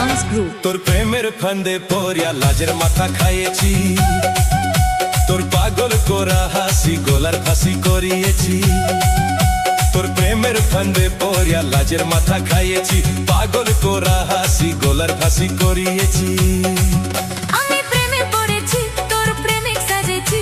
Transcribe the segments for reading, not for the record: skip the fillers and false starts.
Dance group. তোর প্রেমের ফান্দে পড়িয়া লাজের মাথা খাইয়েছি, তোর পাগল করা হাসি গলার ফাঁসি করিয়েছি। তোর প্রেমের ফান্দে পড়িয়া লাজের মাথা খাইয়েছি, পাগল করা হাসি গলার ফাঁসি করিয়েছি। আমি প্রেমে পড়েছি, তোর প্রেমিক সাজেছি।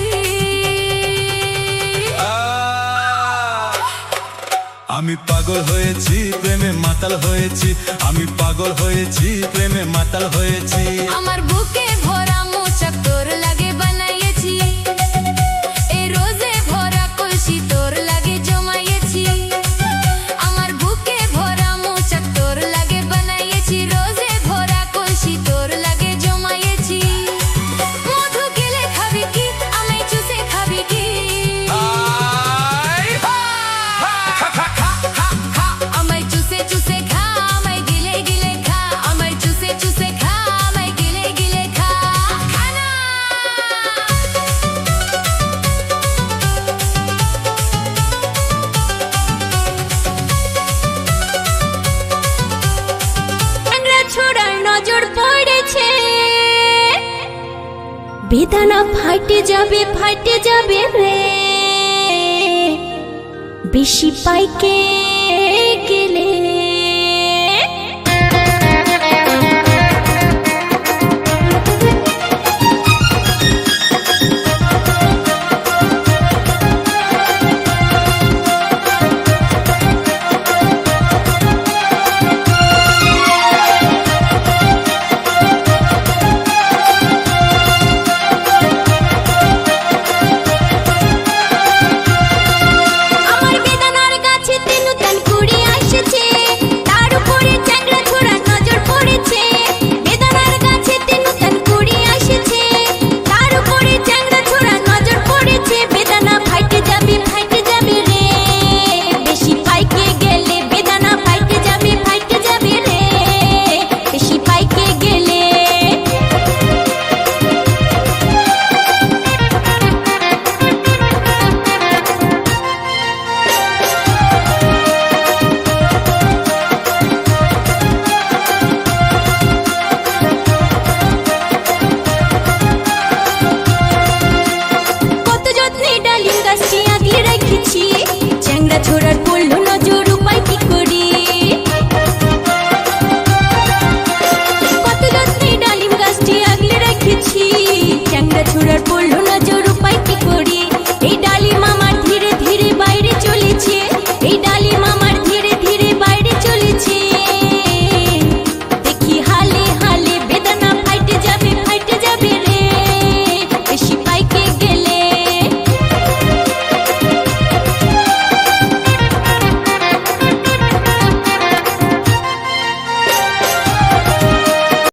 আমি পাগল হয়েছি, প্রেমে মাতাল হয়েছি। আমি পাগল হয়েছি, প্রেমে মাতাল হয়েছি। আমার বুকে ভরা মোচক তোর লাগে বানাইয়েছি, এই রোজে ভরা কলসি তোর লাগে জমাইয়েছি। আমার বুকে ভরা মোচক তোর লাগে বানাইয়েছি, রোজে ভরা কলসি তোর লাগে জমাইয়েছি। মধু গেলে খাবি কি, আমায় চুষে খাবি কি? আমায় চুষে চুষে খা, আমায় গিলে গিলে খা। আমায় চুষে চুষে খা, আমায় গিলে গিলে খা। খানা ছোড়ার নজর পড়েছে, বেদানা ফাটে যাবে রে। বেশি পাইকে গেলে